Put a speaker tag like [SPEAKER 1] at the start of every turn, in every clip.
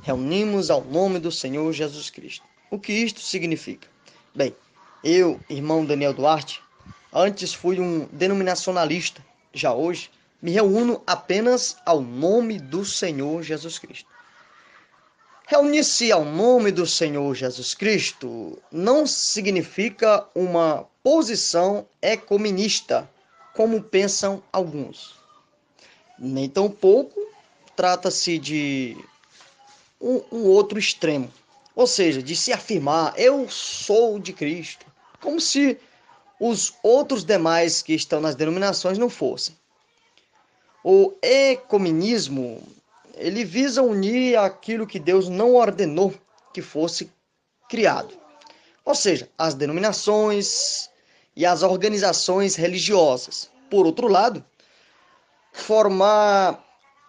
[SPEAKER 1] reunimos ao nome do Senhor Jesus Cristo. O que isto significa? Bem, eu, irmão Daniel Duarte, antes fui um denominacionalista, já hoje me reúno apenas ao nome do Senhor Jesus Cristo. Reunir-se ao nome do Senhor Jesus Cristo não significa uma posição ecumenista, como pensam alguns. Nem tampouco trata-se de um outro extremo, ou seja, de se afirmar, eu sou de Cristo, como se os outros demais que estão nas denominações não fossem. O ecumenismo, ele visa unir aquilo que Deus não ordenou que fosse criado. Ou seja, as denominações e as organizações religiosas. Por outro lado, formar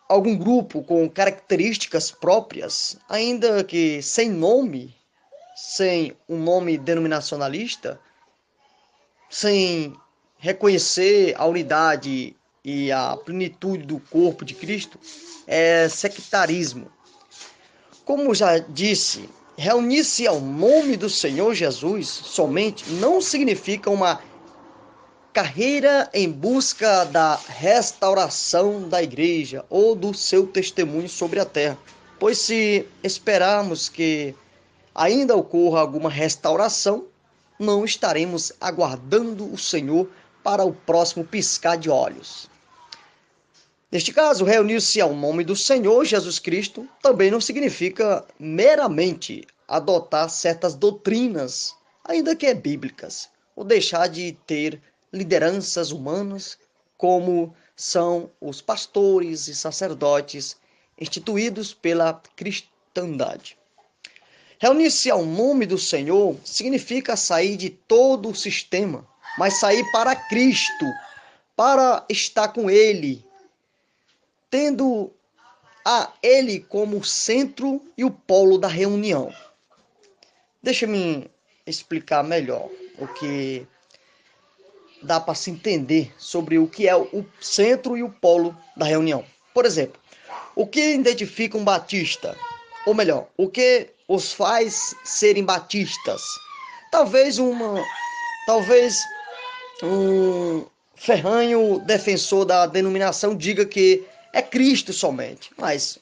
[SPEAKER 1] algum grupo com características próprias, ainda que sem nome, sem um nome denominacionalista, sem reconhecer a unidade e a plenitude do corpo de Cristo, é sectarismo. Como já disse, reunir-se ao nome do Senhor Jesus somente não significa uma carreira em busca da restauração da igreja ou do seu testemunho sobre a terra. Pois se esperarmos que ainda ocorra alguma restauração, não estaremos aguardando o Senhor para o próximo piscar de olhos. Neste caso, reunir-se ao nome do Senhor Jesus Cristo também não significa meramente adotar certas doutrinas, ainda que bíblicas, ou deixar de ter lideranças humanas, como são os pastores e sacerdotes instituídos pela cristandade. Reunir-se ao nome do Senhor significa sair de todo o sistema, mas sair para Cristo, para estar com Ele, tendo a Ele como o centro e o polo da reunião. Deixa-me explicar melhor o que dá para se entender sobre o que é o centro e o polo da reunião. Por exemplo, o que identifica um batista? Ou melhor, o que os faz serem batistas? Talvez um ferranho defensor da denominação diga que é Cristo somente, mas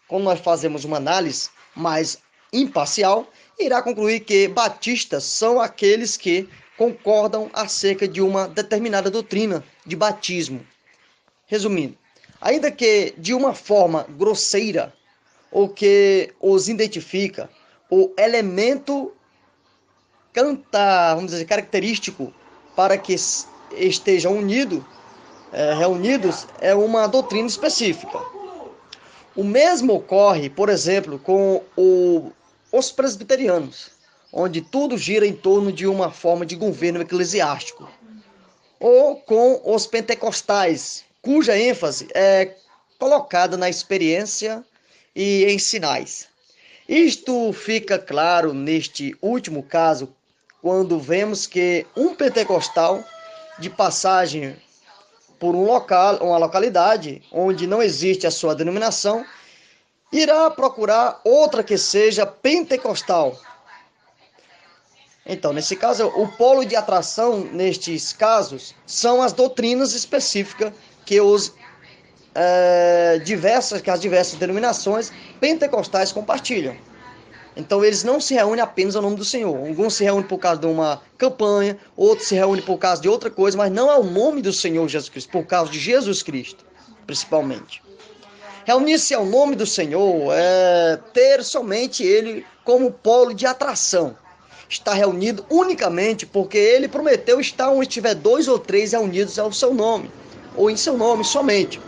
[SPEAKER 1] quando nós fazemos uma análise mais imparcial, irá concluir que batistas são aqueles que concordam acerca de uma determinada doutrina de batismo. Resumindo, ainda que de uma forma grosseira, o que os identifica, o elemento vamos dizer, característico para que estejam reunidos é uma doutrina específica. O mesmo ocorre, por exemplo, com os presbiterianos, onde tudo gira em torno de uma forma de governo eclesiástico, ou com os pentecostais, cuja ênfase é colocada na experiência e em sinais. Isto fica claro neste último caso, quando vemos que um pentecostal de passagem por uma localidade onde não existe a sua denominação, irá procurar outra que seja pentecostal. Então, nesse caso, o polo de atração, nestes casos, são as doutrinas específicas que as diversas denominações pentecostais compartilham. Então, eles não se reúnem apenas ao nome do Senhor. Alguns se reúnem por causa de uma campanha, outros se reúnem por causa de outra coisa, mas não ao nome do Senhor Jesus Cristo, por causa de Jesus Cristo, principalmente. Reunir-se ao nome do Senhor é ter somente Ele como polo de atração. Estar reunido unicamente porque Ele prometeu estar onde estiver 2 ou 3 reunidos ao seu nome, ou em seu nome somente.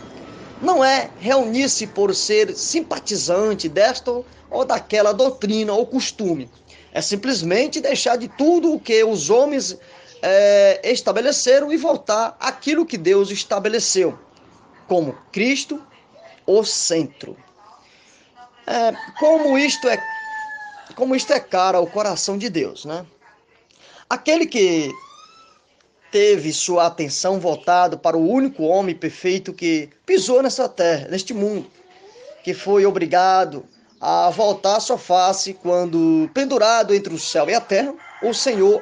[SPEAKER 1] Não é reunir-se por ser simpatizante desta ou daquela doutrina ou costume. É simplesmente deixar de tudo o que os homens estabeleceram e voltar àquilo que Deus estabeleceu, como Cristo, o centro. Como isto é caro ao coração de Deus, né? Aquele que teve sua atenção voltada para o único homem perfeito que pisou nessa terra, neste mundo. que foi obrigado a voltar à sua face quando, pendurado entre o céu e a terra, o Senhor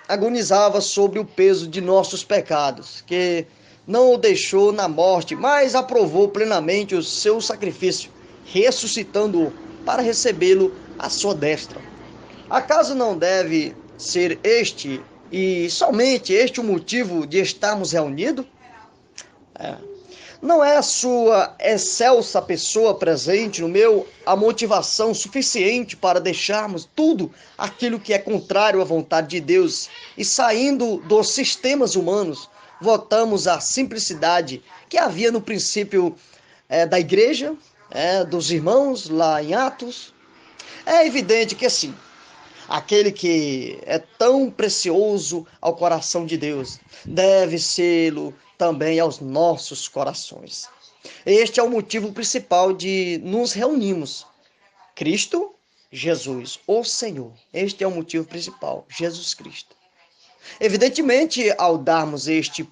[SPEAKER 1] agonizava sobre o peso de nossos pecados, que não o deixou na morte, mas aprovou plenamente o seu sacrifício, ressuscitando-o para recebê-lo à sua destra. Acaso não deve ser este e somente este o motivo de estarmos reunidos? Não é a sua excelsa pessoa presente no meu a motivação suficiente para deixarmos tudo aquilo que é contrário à vontade de Deus e, saindo dos sistemas humanos, voltamos à simplicidade que havia no princípio da igreja, dos irmãos lá em Atos? É evidente que sim. Aquele que é tão precioso ao coração de Deus deve sê-lo também aos nossos corações. Este é o motivo principal de nos reunirmos. Cristo, Jesus, o Senhor. Este é o motivo principal, Jesus Cristo. Evidentemente, ao darmos este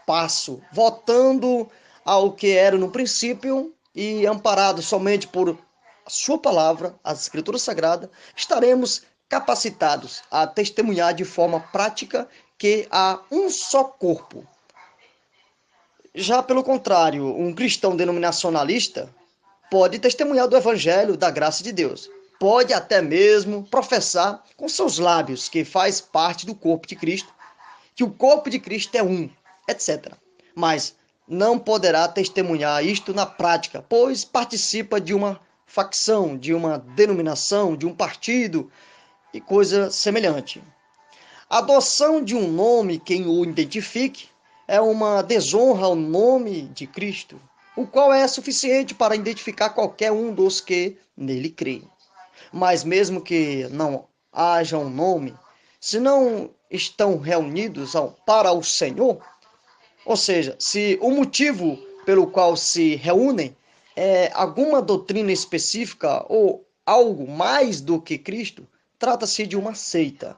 [SPEAKER 1] passo, voltando ao que era no princípio e amparado somente por sua palavra, as Escrituras Sagradas, estaremos capacitados a testemunhar de forma prática que há um só corpo. Já pelo contrário, um cristão denominacionalista pode testemunhar do Evangelho da graça de Deus. Pode até mesmo professar com seus lábios que faz parte do corpo de Cristo, que o corpo de Cristo é um, etc. Mas não poderá testemunhar isto na prática, pois participa de uma facção, de uma denominação, de um partido e coisa semelhante. A adoção de um nome quem o identifique é uma desonra ao nome de Cristo, o qual é suficiente para identificar qualquer um dos que nele creem. Mas mesmo que não haja um nome, se não estão reunidos para o Senhor, ou seja, se o motivo pelo qual se reúnem é alguma doutrina específica ou algo mais do que Cristo, trata-se de uma seita.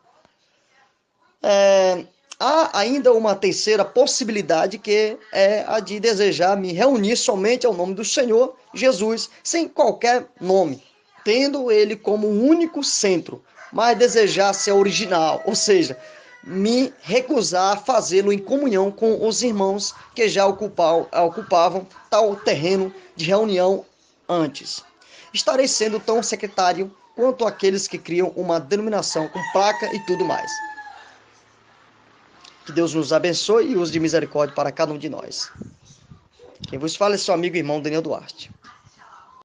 [SPEAKER 1] Há ainda uma terceira possibilidade, que é a de desejar me reunir somente ao nome do Senhor Jesus, sem qualquer nome, tendo ele como único centro, mas desejar ser original, ou seja, me recusar a fazê-lo em comunhão com os irmãos que já ocupavam tal terreno de reunião antes. Estarei sendo tão secretário quanto aqueles que criam uma denominação com placa e tudo mais. Que Deus nos abençoe e use de misericórdia para cada um de nós. Quem vos fala é seu amigo e irmão Daniel Duarte.